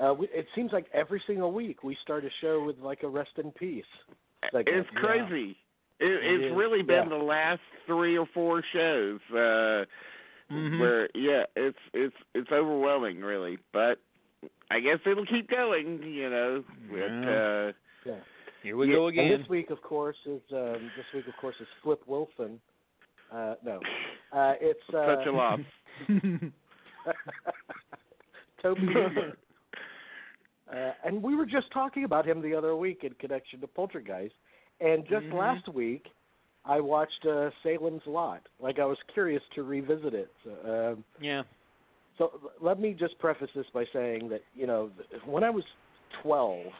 It seems like every single week we start a show with like a rest in peace segment. It's crazy. Yeah. It's really been the last 3 or 4 shows where it's overwhelming, really. But I guess it'll keep going, you know. Here we go again. And this week, of course, is Flip Wilson. It's such a loss. Tobe Hooper. And we were just talking about him the other week in connection to Poltergeist. And just last week, I watched Salem's Lot. Like, I was curious to revisit it. So let me just preface this by saying that, you know, when I was 12,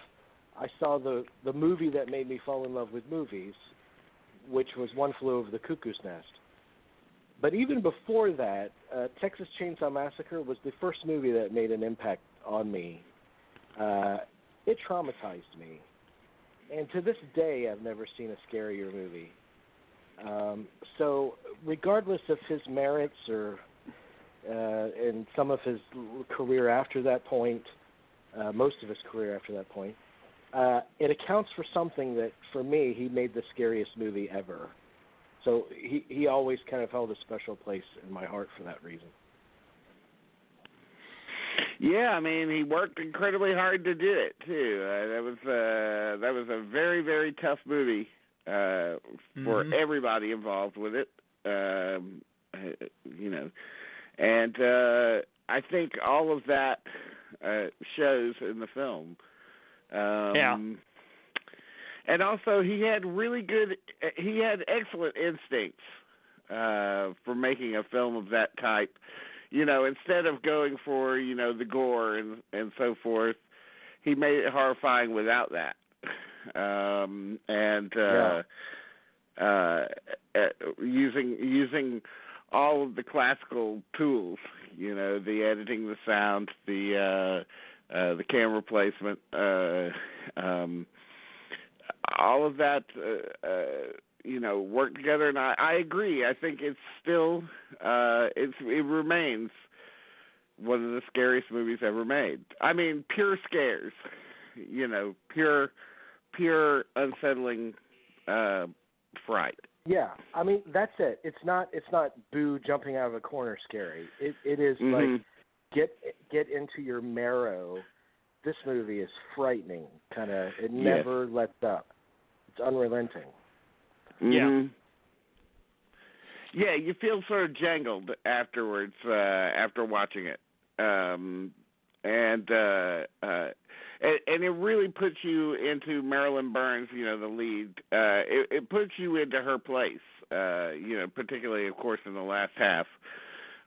I saw the movie that made me fall in love with movies, which was One Flew Over the Cuckoo's Nest. But even before that, Texas Chain Saw Massacre was the first movie that made an impact on me. It traumatized me. And to this day, I've never seen a scarier movie. So regardless of his merits or and some of his career after that point, most of his career after that point, it accounts for something that, for me, he made the scariest movie ever. So he always kind of held a special place in my heart for that reason. Yeah, I mean, he worked incredibly hard to do it too. That was a very, very tough movie for everybody involved with it. You know, and I think all of that shows in the film. And also, he had excellent instincts for making a film of that type. You know, instead of going for, you know, the gore and so forth, he made it horrifying without that. Using all of the classical tools, you know, the editing, the sound, the camera placement, all of that, you know, work together. And I agree. I think it's still, it remains one of the scariest movies ever made. I mean, pure scares, you know, pure unsettling fright. Yeah, I mean, that's it. It's not Boo jumping out of a corner scary. It is like get into your marrow. This movie is frightening. Kind of, it never lets up. It's unrelenting. Yeah, you feel sort of jangled afterwards after watching it, and it really puts you into Marilyn Burns, you know, the lead. It puts you into her place, you know, particularly, of course, in the last half,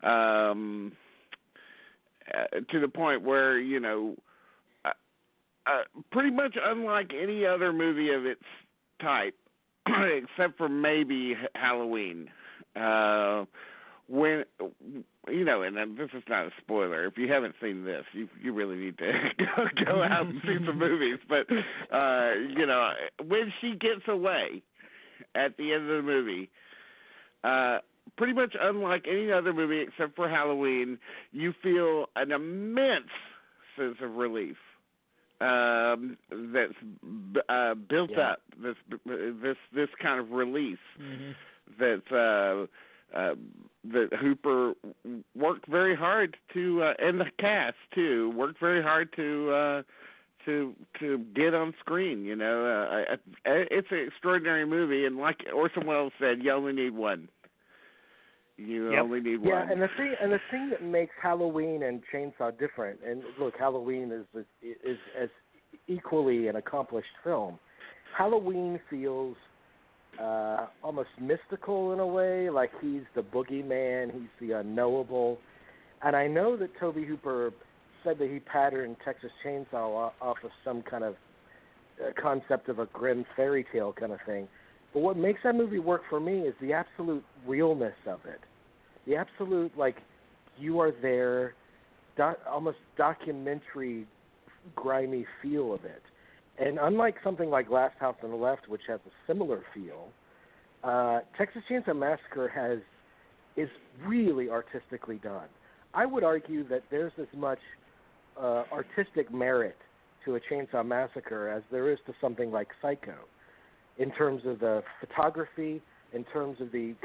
to the point where, you know, pretty much unlike any other movie of its type, except for maybe Halloween, when, you know, and this is not a spoiler. If you haven't seen this, you really need to go out and see some movies. But, you know, when she gets away at the end of the movie, pretty much unlike any other movie except for Halloween, you feel an immense sense of relief. That's built up. This kind of release that Hooper worked very hard to, and the cast too worked very hard to get on screen. You know, it's an extraordinary movie, and like Orson Welles said, you only need one. You only need one. Yeah, and the thing that makes Halloween and Chainsaw different, and look, Halloween is as equally an accomplished film. Halloween feels almost mystical in a way, like he's the boogeyman, he's the unknowable. And I know that Tobe Hooper said that he patterned Texas Chainsaw off of some kind of concept of a grim fairy tale kind of thing. But what makes that movie work for me is the absolute realness of it. The absolute, like, you are there, almost documentary, grimy feel of it. And unlike something like Last House on the Left, which has a similar feel, Texas Chain Saw Massacre is really artistically done. I would argue that there's as much artistic merit to a Chainsaw Massacre as there is to something like Psycho, in terms of the photography, in terms of the,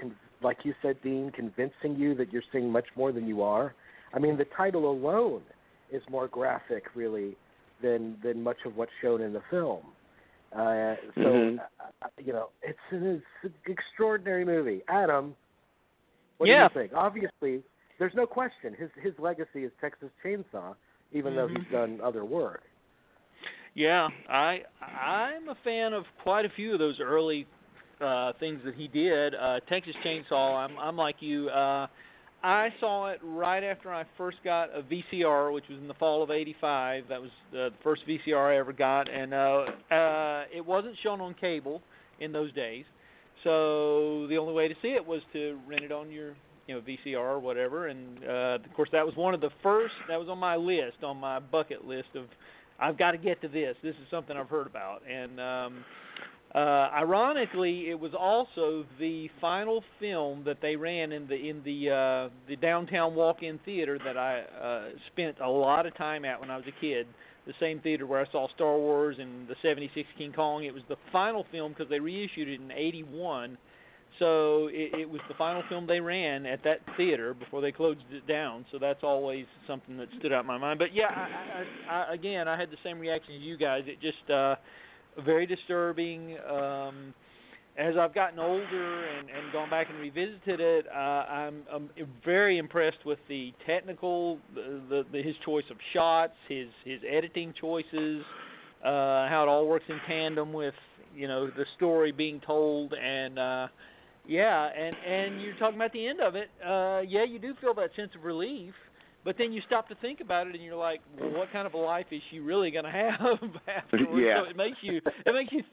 like you said, Dean, convincing you that you're seeing much more than you are. I mean, the title alone is more graphic, really, than much of what's shown in the film. You know, it's an extraordinary movie. Adam, what do you think? Obviously, there's no question. His legacy is Texas Chainsaw, even though he's done other work. Yeah, I'm a fan of quite a few of those early things that he did. Texas Chainsaw, I'm like you. I saw it right after I first got a VCR, which was in the fall of '85. That was the first VCR I ever got, and it wasn't shown on cable in those days. So the only way to see it was to rent it on your VCR or whatever. And of course, that was one of the first. That was on my list, on my bucket list of, I've got to get to this. This is something I've heard about. And ironically, it was also the final film that they ran in the downtown walk-in theater that I spent a lot of time at when I was a kid. The same theater where I saw Star Wars and the '76 King Kong. It was the final film because they reissued it in '81. So it was the final film they ran at that theater before they closed it down. So that's always something that stood out in my mind. But yeah, I again, I had the same reaction as you guys. It just very disturbing. As I've gotten older and gone back and revisited it, I'm very impressed with the technical, his choice of shots, his editing choices, how it all works in tandem with the story being told, and and you're talking about the end of it. You do feel that sense of relief, but then you stop to think about it, and you're like, well, what kind of a life is she really going to have afterwards? Yeah. So it makes you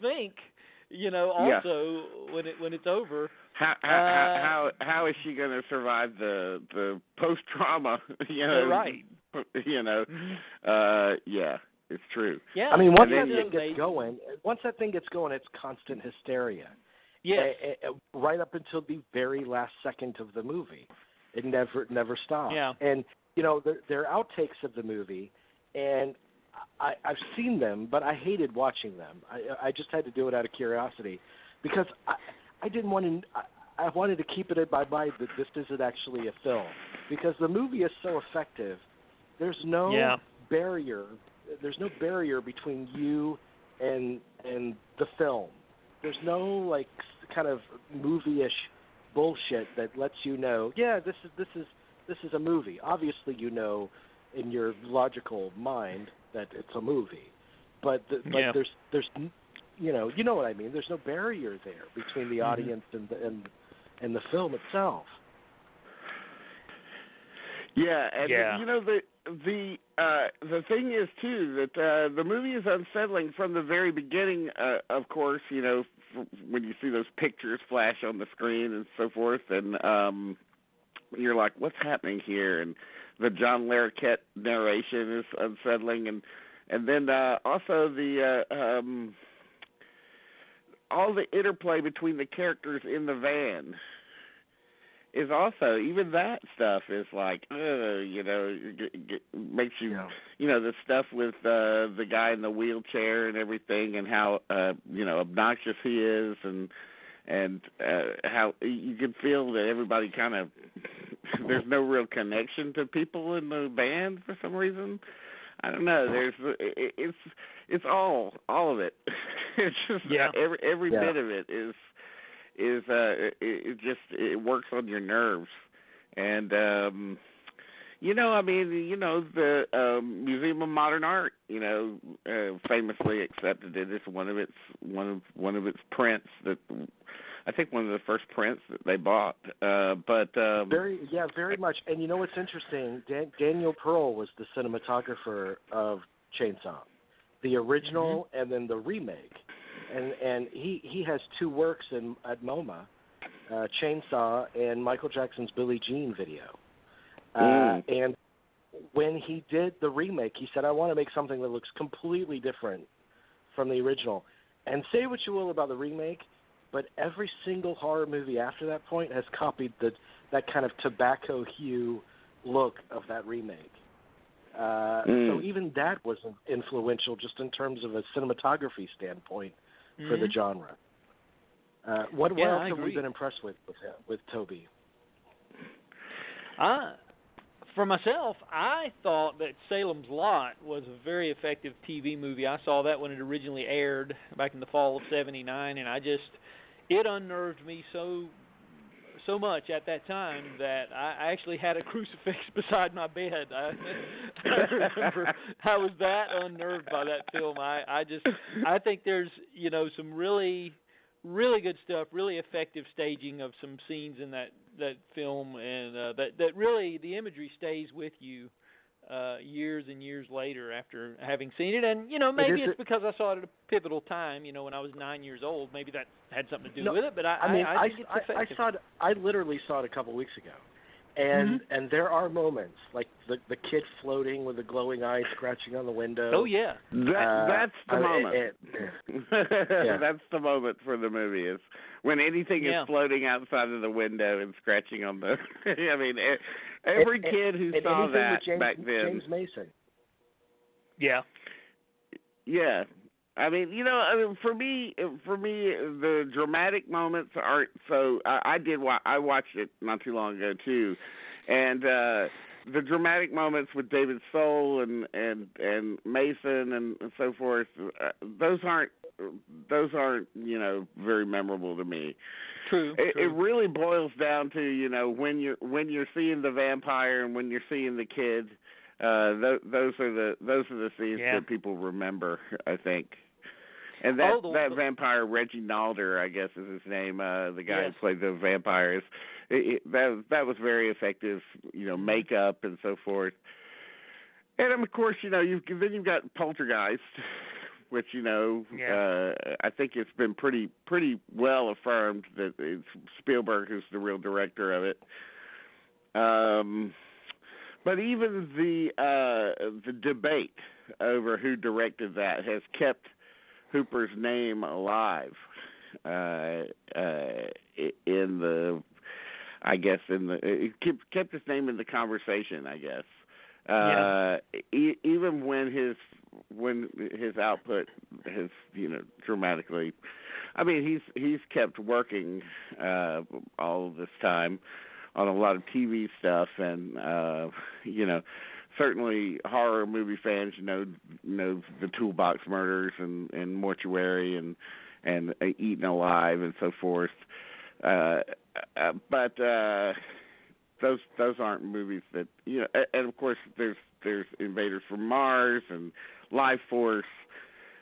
think. Also when it's over, how is she going to survive the post trauma? Right. Yeah, it's true. Yeah. I mean, once that thing gets going, it's constant hysteria. Yes. Right up until the very last second of the movie, it never stops. Yeah. And there are outtakes of the movie, and I've seen them, but I hated watching them. I just had to do it out of curiosity because I didn't want to. I wanted to keep it in my mind that this isn't actually a film because the movie is so effective. There's no barrier. There's no barrier between you and the film. There's no kind of movie-ish bullshit that lets you know. Yeah, this is a movie. Obviously, in your logical mind that it's a movie, but there's you know what I mean. There's no barrier there between the audience and the film itself. Yeah, and the thing is too that the movie is unsettling from the very beginning. Of course, when you see those pictures flash on the screen and so forth, and you're like, what's happening here? And the John Larroquette narration is unsettling, and then also the all the interplay between the characters in the van is also, even that stuff is like, makes you, the stuff with the guy in the wheelchair and everything, and how obnoxious he is, and how you can feel that everybody kind of, there's no real connection to people in the band for some reason. I don't know. It's all of it. It's just every bit of it is it works on your nerves, and the Museum of Modern Art, famously accepted it as one of its prints that. I think one of the first prints that they bought, very much. And you know what's interesting? Daniel Pearl was the cinematographer of Chainsaw, the original and then the remake, and he has two works at MoMA, Chainsaw and Michael Jackson's Billie Jean video. And when he did the remake, he said, "I want to make something that looks completely different from the original." And say what you will about the remake, but every single horror movie after that point has copied that kind of tobacco hue look of that remake. So even that was influential just in terms of a cinematography standpoint for the genre. What else have we been impressed with Tobe? For myself, I thought that Salem's Lot was a very effective TV movie. I saw that when it originally aired back in the fall of '79, and it unnerved me so much at that time that I actually had a crucifix beside my bed. I remember I was that unnerved by that film. I think there's some really good stuff, really effective staging of some scenes in that film, and that really the imagery stays with you years and years later after having seen it. And maybe it's because I saw it at a pivotal time, when I was 9 years old. Maybe that had something to do with it. But I think it's effective. I literally saw it a couple of weeks ago. And there are moments like the kid floating with the glowing eyes scratching on the window. Oh yeah, that's the moment. That's the moment for the movie is when anything is floating outside of the window and scratching on the. I mean, every kid who saw that back then. James Mason. Yeah. Yeah. I mean, for me, the dramatic moments aren't so. I watched it not too long ago too, and the dramatic moments with David Soul and Mason and so forth. Those aren't very memorable to me. True. It really boils down to when you're seeing the vampire and when you're seeing the kid. Those are the scenes that people remember, I think. And that vampire, Reggie Nalder, I guess is his name, the guy who played the vampires. That was very effective, makeup and so forth. And of course, you've got Poltergeist, which I think it's been pretty well affirmed that it's Spielberg who's the real director of it. But even the debate over wwho directed that has kept Hooper's name alive it kept his name in the conversation, I guess. Even when his output has dramatically, I mean he's kept working all of this time on a lot of TV stuff, and certainly horror movie fans know the Toolbox Murders and Mortuary and Eaten Alive and so forth. But those aren't movies that and of course there's Invaders from Mars and Life Force.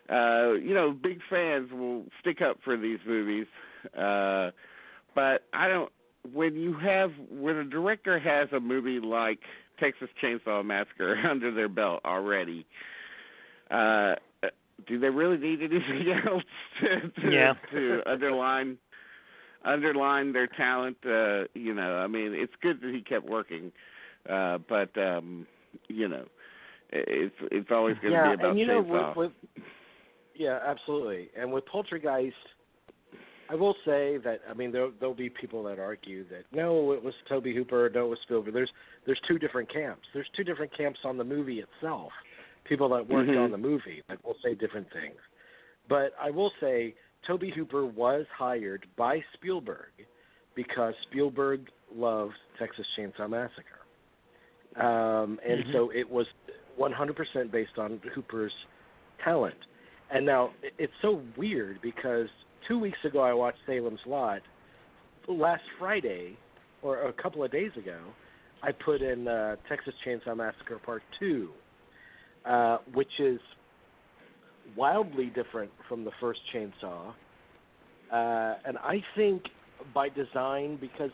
Big fans will stick up for these movies, but I don't. When a director has a movie like Texas Chainsaw Massacre under their belt already, do they really need anything else to underline their talent? I mean, it's good that he kept working, but it's always going to be about Chainsaw. Yeah, absolutely. And with Poltergeist, I will say that, I mean, there'll be people that argue that, no, it was Tobe Hooper, no, it was Spielberg. There's two different camps. There's two different camps on the movie itself. People that worked on the movie that will say different things. But I will say Tobe Hooper was hired by Spielberg because Spielberg loved Texas Chainsaw Massacre. And so it was 100% based on Hooper's talent. And now it's so weird because 2 weeks ago I watched Salem's Lot. Last Friday, or a couple of days ago, I put in Texas Chainsaw Massacre Part 2, which is wildly different from the first Chainsaw. And I think by design, because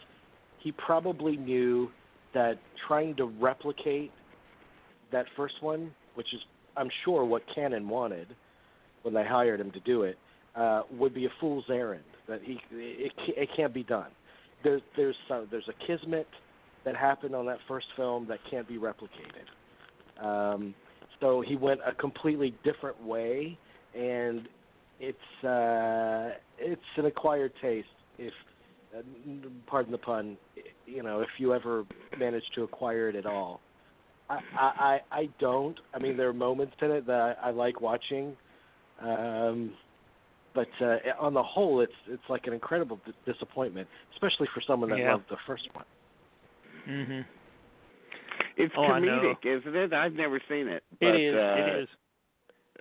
he probably knew that trying to replicate that first one, which is, I'm sure, what Cannon wanted when they hired him to do it, would be a fool's errand. That it can't be done. There's a kismet that happened on that first film that can't be replicated. So he went a completely different way, and it's an acquired taste. If pardon the pun, if you ever manage to acquire it at all. I don't. I mean, there are moments in it that I like watching, but on the whole, it's like an incredible disappointment, especially for someone that loved the first one. Mhm. It's comedic, isn't it? I've never seen it. But, it is.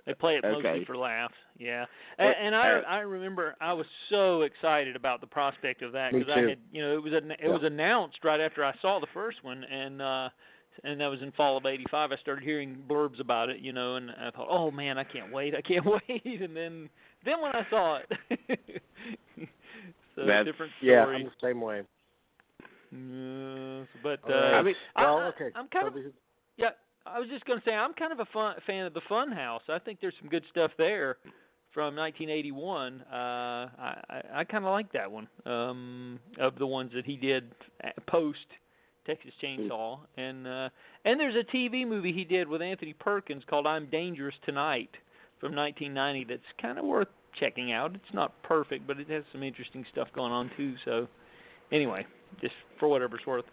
They play it mostly for laughs. Yeah, and I remember I was so excited about the prospect of that because I had, it was announced right after I saw the first one, and that was in fall of '85. I started hearing blurbs about it, and I thought, oh man, I can't wait, and then when I saw it, so that's different story. Yeah, I'm the same way. But right. Okay. I'm kind of I was just going to say I'm kind of a fan of the Funhouse. I think there's some good stuff there from 1981. I kind of like that one of the ones that he did post Texas Chain Saw, and there's a TV movie he did with Anthony Perkins called I'm Dangerous Tonight from 1990 that's kind of worth checking out. It's not perfect, but it has some interesting stuff going on too. So anyway, just for whatever it's worth.